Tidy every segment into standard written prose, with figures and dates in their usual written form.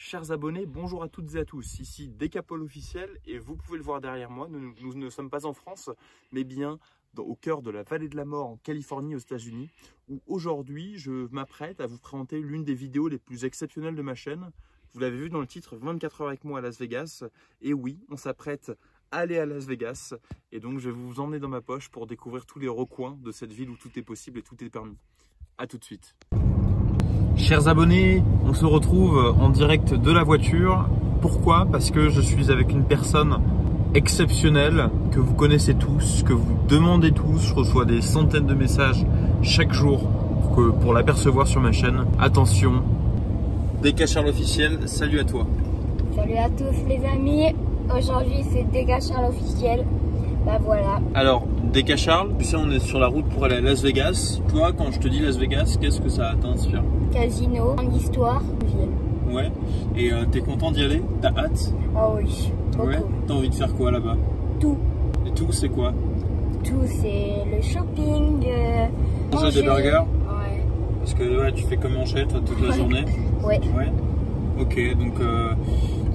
Chers abonnés, bonjour à toutes et à tous, ici Decapol officiel et vous pouvez le voir derrière moi, nous ne sommes pas en France, mais bien au cœur de la vallée de la mort en Californie aux États-Unis, où aujourd'hui je m'apprête à vous présenter l'une des vidéos les plus exceptionnelles de ma chaîne. Vous l'avez vu dans le titre, 24 heures avec moi à Las Vegas, et oui, on s'apprête à aller à Las Vegas, et donc je vais vous emmener dans ma poche pour découvrir tous les recoins de cette ville où tout est possible et tout est permis. A tout de suite. Chers abonnés, on se retrouve en direct de la voiture. Pourquoi? Parce que je suis avec une personne exceptionnelle que vous connaissez tous, que vous demandez tous. Je reçois des centaines de messages chaque jour pour l'apercevoir sur ma chaîne. Attention, Decacharl officiel, salut à toi. Salut à tous les amis, aujourd'hui c'est Decacharl officiel. Bah voilà. Alors, Decacharl, tu sais, on est sur la route pour aller à Las Vegas. Toi, quand je te dis Las Vegas, qu'est-ce que ça t'inspire? Casino, en histoire, ville. Ouais. Et t'es content d'y aller? T'as hâte? Oh oui, beaucoup. Ouais. T'as envie de faire quoi là-bas? Tout. Et tout, c'est quoi? Tout, c'est le shopping. Manger des burgers? Ouais. Parce que ouais, tu fais comme manger toi toute la journée? Ouais. Ouais. Ok, donc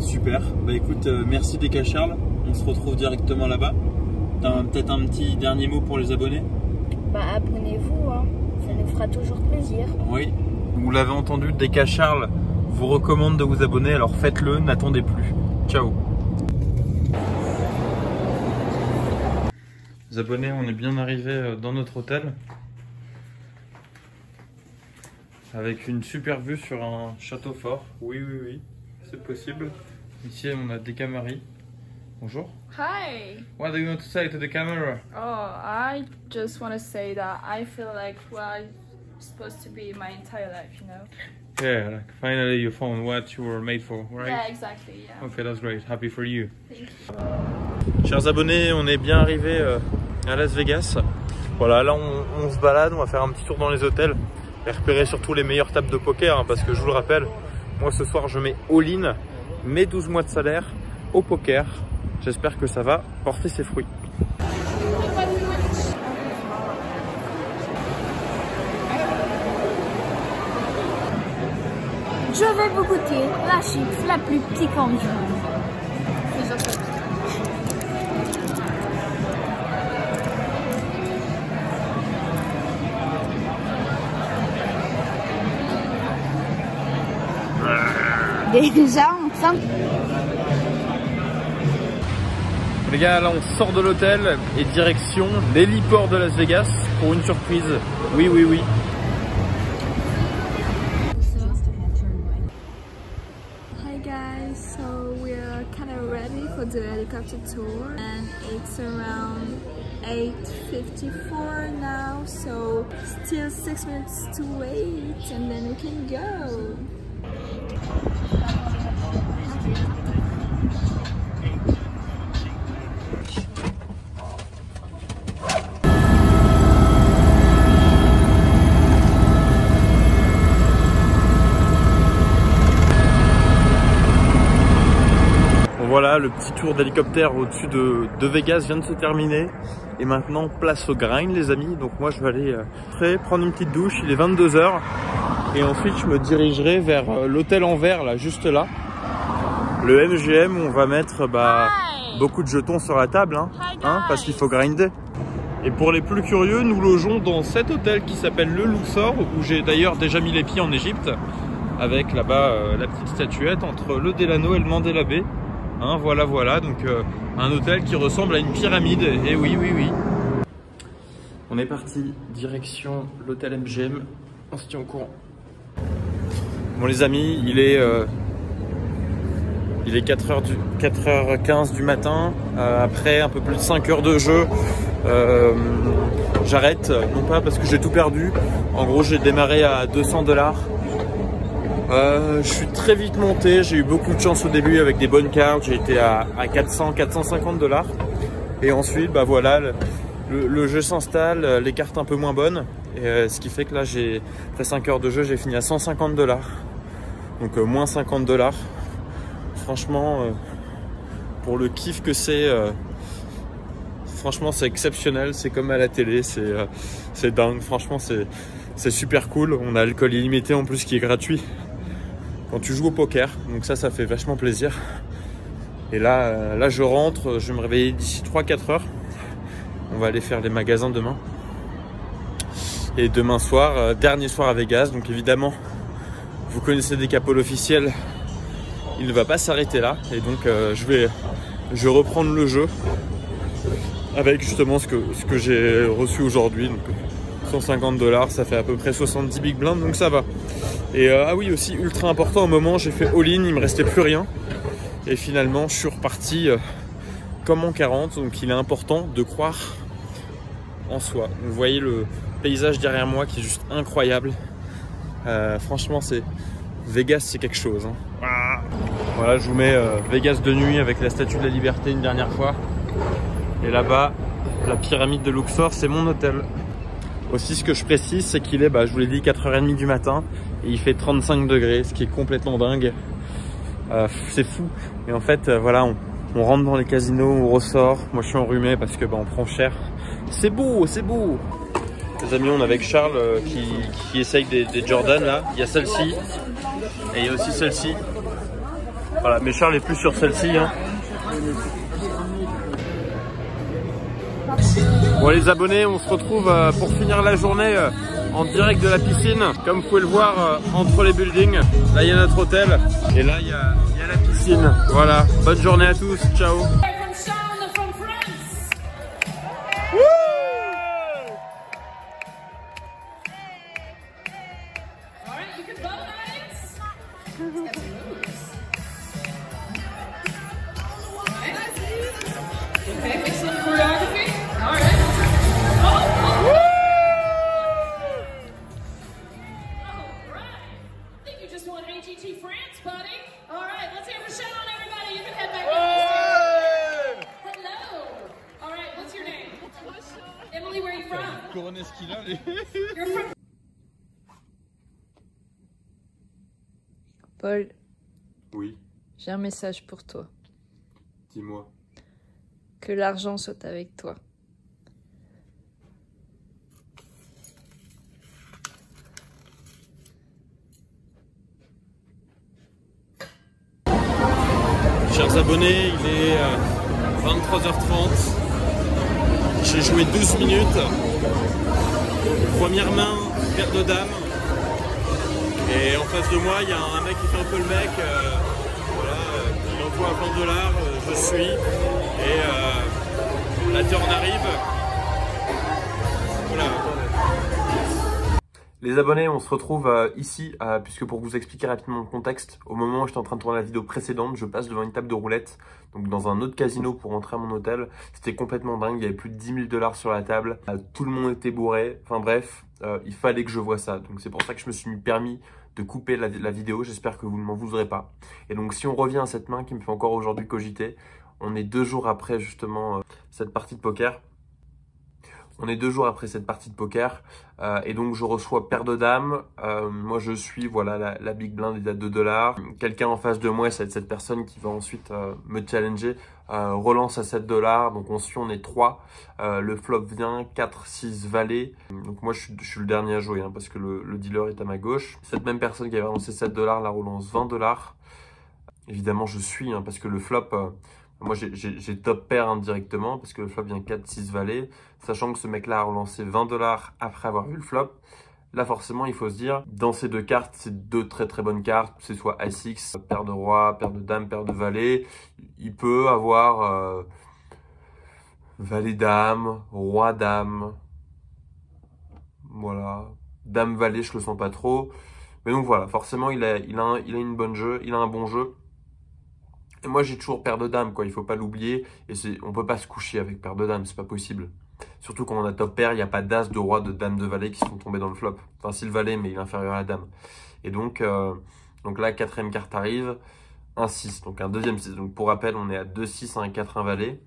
super. Bah écoute, merci Decacharl. On se retrouve directement là-bas. T'as peut-être un petit dernier mot pour les abonnés? Bah abonnez-vous, hein. Ça nous fera toujours plaisir. Oui. Vous l'avez entendu, Decacharl vous recommande de vous abonner, alors faites-le, n'attendez plus. Ciao. Les abonnés, on est bien arrivé dans notre hôtel. Avec une super vue sur un château fort. Oui, oui, oui, c'est possible. Ici, on a Decamari. Bonjour. Hi. What do you want to say to the camera? Oh, I just want to say that I feel like where I'm supposed to be my entire life, you know? Yeah, like finally you found what you were made for, right? Yeah, exactly, yeah. Okay, that's great. Happy for you. Thank you. Chers abonnés, on est bien arrivé à Las Vegas. Voilà, là on se balade, on va faire un petit tour dans les hôtels et repérer surtout les meilleures tables de poker, hein, parce que je vous le rappelle, moi ce soir je mets all-in, mes 12 mois de salaire au poker. J'espère que ça va porter ses fruits. Je vais vous goûter la chips la plus piquante du monde. Déjà, on sent... Les gars, là on sort de l'hôtel et direction l'héliport de Las Vegas pour une surprise. Oui, oui, oui. Hi guys, so we're kind of ready for the helicopter tour and it's around 8:54 now, so still 6 minutes to wait and then we can go. Voilà, le petit tour d'hélicoptère au-dessus de Vegas vient de se terminer. Et maintenant, place au grind les amis. Donc moi je vais aller prendre une petite douche, il est 22 h. Et ensuite je me dirigerai vers l'hôtel en verre, là, juste là. Le MGM où on va mettre beaucoup de jetons sur la table, hein, parce qu'il faut grinder. Et pour les plus curieux, nous logeons dans cet hôtel qui s'appelle le Luxor, où j'ai d'ailleurs déjà mis les pieds en Égypte. Avec là-bas la petite statuette entre le Delano et le Mandela Bay. Hein, voilà, voilà, donc un hôtel qui ressemble à une pyramide, et oui, oui, oui. On est parti, direction l'hôtel MGM, on se tient au courant. Bon les amis, il est 4h15 du matin, après un peu plus de 5 heures de jeu, j'arrête, non pas parce que j'ai tout perdu, en gros j'ai démarré à 200 $. Je suis très vite monté, j'ai eu beaucoup de chance au début avec des bonnes cartes, j'ai été à 400-450 $. Et ensuite, bah voilà, le jeu s'installe, les cartes un peu moins bonnes. Et ce qui fait que là, après 5 heures de jeu, j'ai fini à 150 $. Donc moins 50 $. Franchement, pour le kiff que c'est, franchement c'est exceptionnel, c'est comme à la télé, c'est dingue, franchement c'est super cool. On a l'alcool illimité en plus qui est gratuit. quand tu joues au poker. Donc ça fait vachement plaisir. Et là je rentre, je vais me réveiller d'ici 3-4 heures. On va aller faire les magasins demain. Et demain soir, dernier soir à Vegas. Donc évidemment, vous connaissez Decapol officiel, il ne va pas s'arrêter là. Et donc je vais reprendre le jeu avec justement ce que j'ai reçu aujourd'hui. Donc 150 $, ça fait à peu près 70 big blinds, donc ça va. Et ah oui, aussi ultra important, au moment j'ai fait all-in, il me restait plus rien. Et finalement je suis reparti comme en 40. Donc il est important de croire en soi. Vous voyez le paysage derrière moi qui est juste incroyable. Franchement c'est Vegas, c'est quelque chose, hein. Voilà, je vous mets Vegas de nuit avec la Statue de la Liberté une dernière fois. Et là-bas, la pyramide de Luxor, c'est mon hôtel. Aussi, ce que je précise, c'est qu'il est, je vous l'ai dit, 4h30 du matin. Et il fait 35 degrés, ce qui est complètement dingue. C'est fou. Et en fait, voilà, on rentre dans les casinos, on ressort. Moi, je suis enrhumé parce que on prend cher. C'est beau, c'est beau. Les amis, on est avec Charles qui essaye des Jordan, là. Il y a celle-ci. Et il y a aussi celle-ci. Voilà, mais Charles est plus sur celle-ci, hein. Bon les abonnés, on se retrouve pour finir la journée en direct de la piscine. Comme vous pouvez le voir entre les buildings, là il y a notre hôtel et là il y a la piscine. Voilà, bonne journée à tous, ciao. Paul, Oui, j'ai un message pour toi. dis-moi. Que l'argent soit avec toi. Chers abonnés, il est 23h30. J'ai joué 12 minutes. Première main, paire de dames. Et en face de moi, il y a un mec qui fait un peu le mec. Voilà, il envoie 20 $, je suis. Et la turn arrive. Voilà, les abonnés, on se retrouve ici, puisque pour vous expliquer rapidement le contexte, au moment où j'étais en train de tourner la vidéo précédente, je passe devant une table de roulette, donc dans un autre casino pour rentrer à mon hôtel. C'était complètement dingue, il y avait plus de 10 000 $ sur la table, tout le monde était bourré, enfin bref, il fallait que je voie ça. Donc c'est pour ça que je me suis permis de couper la vidéo, j'espère que vous ne m'en voudrez pas. Et donc si on revient à cette main qui me fait encore aujourd'hui cogiter, on est 2 jours après justement cette partie de poker. On est 2 jours après cette partie de poker et donc je reçois paire de dames. Moi je suis, voilà, la big blind est à 2 $. Quelqu'un en face de moi, c'est cette personne qui va ensuite me challenger, relance à 7 $. Donc on suit, on est 3. Le flop vient, 4, 6 valets. Donc moi je suis le dernier à jouer, hein, parce que le dealer est à ma gauche. Cette même personne qui avait relancé 7 $, la relance 20 $. Évidemment je suis, hein, parce que le flop... moi, j'ai top pair indirectement parce que le flop vient 4, 6 valets. Sachant que ce mec-là a relancé 20 $ après avoir vu le flop. Là, forcément, il faut se dire, dans ces deux cartes, c'est deux très très bonnes cartes. C'est soit As-X, paire de roi, paire de dame, paire de valet. Il peut avoir valet-dame, roi-dame. Voilà. Dame-valet, je le sens pas trop. Mais donc voilà, forcément, il a une bonne jeu, il a un bon jeu. Et moi j'ai toujours paire de dames, quoi, il faut pas l'oublier. Et on peut pas se coucher avec paire de dames, c'est pas possible. Surtout quand on a top pair, il n'y a pas d'as, de roi, de dame, de valet qui sont tombés dans le flop. Enfin si le valet, mais il est inférieur à la dame. Et donc là, quatrième carte arrive, un 6, donc un deuxième 6. Donc pour rappel, on est à 2, 6, 1, 4, 1 valet.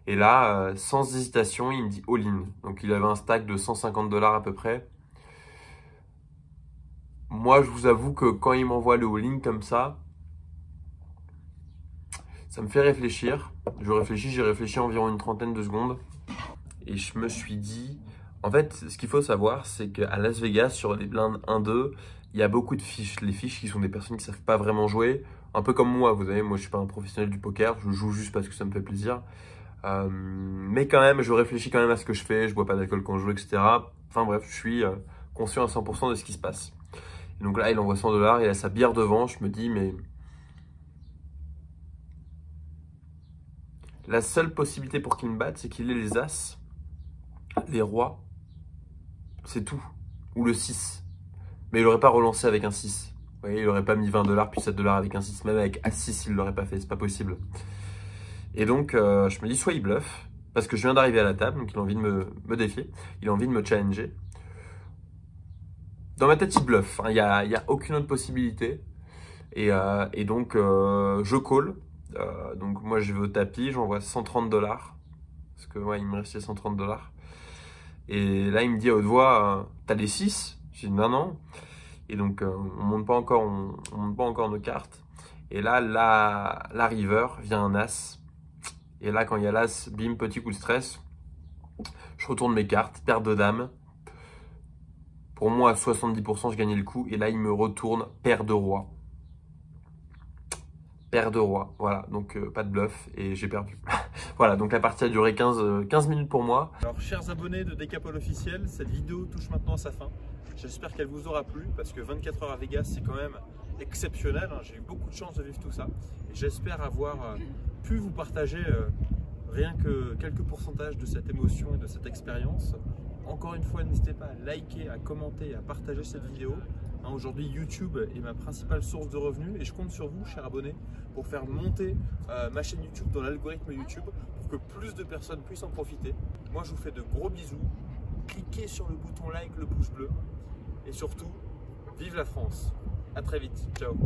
Et là, sans hésitation, il me dit all-in. Donc il avait un stack de 150 $ à peu près. Moi, je vous avoue que quand il m'envoie le all-in comme ça me fait réfléchir. J'ai réfléchi environ une trentaine de secondes. Et je me suis dit... En fait, ce qu'il faut savoir, c'est qu'à Las Vegas, sur les blindes 1-2, il il y a beaucoup de fiches. Les fiches qui sont des personnes qui savent pas vraiment jouer. Un peu comme moi, vous savez, moi je suis pas un professionnel du poker, je joue juste parce que ça me fait plaisir. Mais quand même, je réfléchis quand même à ce que je fais, je bois pas d'alcool quand je joue, etc. Enfin bref, je suis conscient à 100% de ce qui se passe. Et donc là, il envoie 100 $, il a sa bière devant, je me dis, mais... La seule possibilité pour qu'il me batte, c'est qu'il ait les as, les rois, c'est tout. Ou le 6. Mais il n'aurait pas relancé avec un 6. Vous voyez, il n'aurait pas mis 20 $ puis 7 $ avec un 6. Même avec As-6, il ne l'aurait pas fait, c'est pas possible. Et donc, je me dis, soit il bluffe, parce que je viens d'arriver à la table, donc il a envie de me défier, il a envie de me challenger. Dans ma tête, il bluffe, hein, il n'y a aucune autre possibilité. Et donc, je call. Donc moi je vais au tapis, j'envoie 130 $. Parce que ouais, il me restait 130 $. Et là il me dit à haute voix, t'as les 6? Je dis non. Et donc on monte pas encore nos cartes. Et là la river vient un as. Et là quand il y a l'as, bim, petit coup de stress. Je retourne mes cartes, paire de dames. Pour moi à 70% je gagnais le coup. Et là il me retourne paire de roi. Paire de roi, voilà, donc pas de bluff et j'ai perdu. Voilà, donc la partie a duré 15 minutes pour moi. Alors chers abonnés de Decapol officiel, cette vidéo touche maintenant à sa fin. J'espère qu'elle vous aura plu parce que 24 heures à Vegas c'est quand même exceptionnel, hein. J'ai eu beaucoup de chance de vivre tout ça et j'espère avoir pu vous partager rien que quelques pourcentages de cette émotion et de cette expérience. Encore une fois, n'hésitez pas à liker, à commenter et à partager cette vidéo. Aujourd'hui, YouTube est ma principale source de revenus et je compte sur vous, chers abonnés, pour faire monter ma chaîne YouTube dans l'algorithme YouTube pour que plus de personnes puissent en profiter. Moi, je vous fais de gros bisous. Cliquez sur le bouton like, le pouce bleu et surtout, vive la France. À très vite. Ciao.